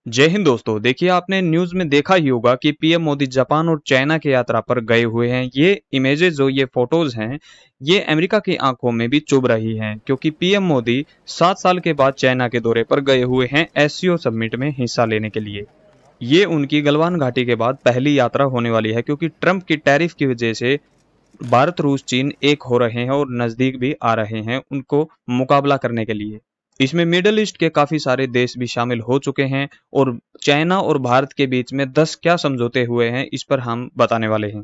जय हिंद दोस्तों। देखिए, आपने न्यूज़ में देखा ही होगा कि पीएम मोदी जापान और चाइना की यात्रा पर गए हुए हैं। ये इमेजेस जो ये फोटोज हैं, ये अमेरिका की आंखों में भी चुभ रही हैं क्योंकि पीएम मोदी 7 साल के बाद चाइना के दौरे पर गए हुए हैं एससीओ समिट में हिस्सा लेने के लिए। ये उनकी गलवान घाटी के बाद पहली यात्रा होने वाली है क्योंकि ट्रंप की टैरिफ की वजह से भारत, रूस, चीन एक हो रहे हैं और नजदीक भी आ रहे हैं उनको मुकाबला करने के लिए। इसमें मिडल ईस्ट के काफी सारे देश भी शामिल हो चुके हैं और चाइना और भारत के बीच में 10 क्या समझौते हुए हैं, इस पर हम बताने वाले हैं।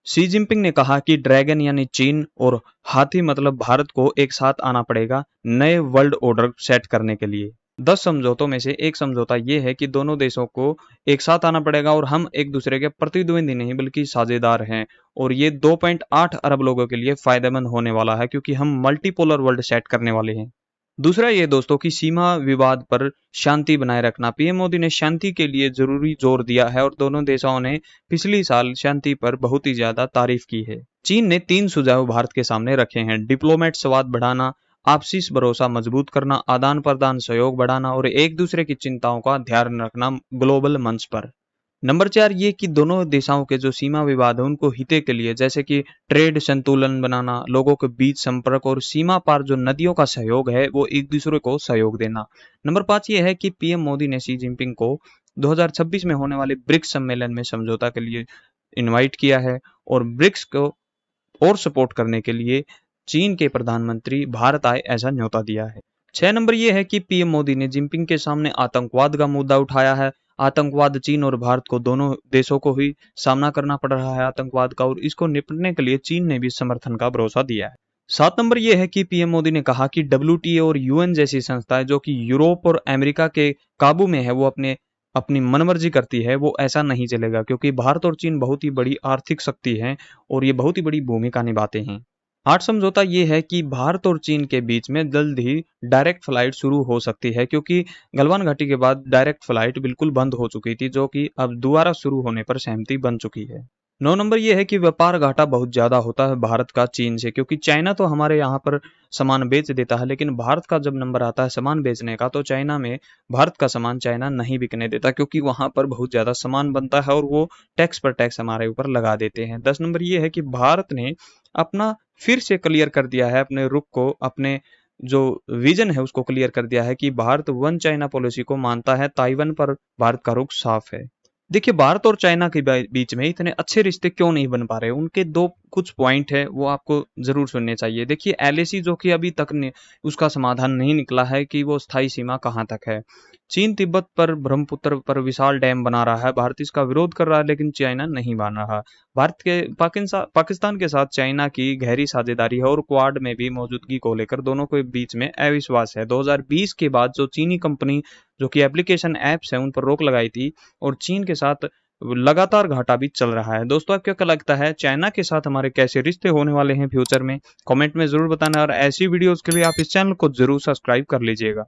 शी जिनपिंग ने कहा कि ड्रैगन यानी चीन और हाथी मतलब भारत को एक साथ आना पड़ेगा नए वर्ल्ड ऑर्डर सेट करने के लिए। 10 समझौतों में से एक समझौता ये है कि दोनों देशों को एक साथ आना पड़ेगा और हम एक दूसरे के प्रतिद्वंदी नहीं बल्कि साझेदार हैं। और ये 2.8 अरब लोगों के लिए फायदेमंद होने वाला है क्योंकि हम मल्टीपोलर वर्ल्ड सेट करने वाले हैं। दूसरा ये दोस्तों की सीमा विवाद पर शांति बनाए रखना। पीएम मोदी ने शांति के लिए जरूरी जोर दिया है और दोनों देशों ने पिछली साल शांति पर बहुत ही ज्यादा तारीफ की है। चीन ने 3 सुझाव भारत के सामने रखे हैं: डिप्लोमेट संवाद बढ़ाना, आपसी भरोसा मजबूत करना, आदान प्रदान सहयोग बढ़ाना और एक दूसरे की चिंताओं का ध्यान रखना ग्लोबल मंच पर। नंबर 4 ये कि दोनों देशों के जो सीमा विवाद है उनको हित के लिए, जैसे कि ट्रेड संतुलन बनाना, लोगों के बीच संपर्क और सीमा पार जो नदियों का सहयोग है वो एक दूसरे को सहयोग देना। नंबर 5 ये है कि पीएम मोदी ने शी जिनपिंग को 2026 में होने वाले ब्रिक्स सम्मेलन में समझौता के लिए इनवाइट किया है और ब्रिक्स को और सपोर्ट करने के लिए चीन के प्रधानमंत्री भारत आए ऐसा न्योता दिया है। 6 नंबर ये है कि पीएम मोदी ने जिनपिंग के सामने आतंकवाद का मुद्दा उठाया है। आतंकवाद चीन और भारत को दोनों देशों को ही सामना करना पड़ रहा है आतंकवाद का, और इसको निपटने के लिए चीन ने भी समर्थन का भरोसा दिया है। 7 नंबर ये है कि पीएम मोदी ने कहा कि डब्ल्यूटीओ और यूएन जैसी संस्थाएं जो कि यूरोप और अमेरिका के काबू में है, वो अपनी मनमर्जी करती है, वो ऐसा नहीं चलेगा क्योंकि भारत और चीन बहुत ही बड़ी आर्थिक शक्ति है और ये बहुत ही बड़ी भूमिका निभाते हैं। 8 समझौता ये है कि भारत और चीन के बीच में जल्द ही डायरेक्ट फ्लाइट शुरू हो सकती है क्योंकि गलवान घाटी के बाद डायरेक्ट फ्लाइट बिल्कुल बंद हो चुकी थी, जो कि अब दोबारा शुरू होने पर सहमति बन चुकी है। 9 नंबर ये है कि व्यापार घाटा बहुत ज्यादा होता है भारत का चीन से, क्योंकि चाइना तो हमारे यहाँ पर सामान बेच देता है, लेकिन भारत का जब नंबर आता है सामान बेचने का तो चाइना में भारत का सामान चाइना नहीं बिकने देता क्योंकि वहां पर बहुत ज्यादा सामान बनता है और वो टैक्स पर टैक्स हमारे ऊपर लगा देते हैं। 10 नंबर ये है कि भारत ने अपना फिर से क्लियर कर दिया है अपने रुख को, अपने जो विजन है उसको क्लियर कर दिया है कि भारत वन चाइना पॉलिसी को मानता है। ताइवान पर भारत का रुख साफ है। देखिए, भारत और चाइना के बीच में इतने अच्छे रिश्ते क्यों नहीं बन पा रहे, उनके दो कुछ पॉइंट है वो आपको जरूर सुनने चाहिए। देखिए, एलएसी जो कि अभी तक ने उसका समाधान नहीं निकला है कि वो स्थायी सीमा कहाँ तक है। चीन तिब्बत पर ब्रह्मपुत्र पर विशाल डैम बना रहा है, भारत इसका विरोध कर रहा है लेकिन चाइना नहीं मान रहा। भारत के पाकिस्तान के साथ चाइना की गहरी साझेदारी है और क्वाड में भी मौजूदगी को लेकर दोनों के बीच में अविश्वास है। 2020 के बाद जो चीनी कंपनी जो कि एप्लीकेशन ऐप्स है उन पर रोक लगाई थी और चीन के साथ लगातार घाटा भी चल रहा है। दोस्तों, आपको क्या लगता है चाइना के साथ हमारे कैसे रिश्ते होने वाले हैं फ्यूचर में? कमेंट में जरूर बताना और ऐसी वीडियोस के लिए आप इस चैनल को जरूर सब्सक्राइब कर लीजिएगा।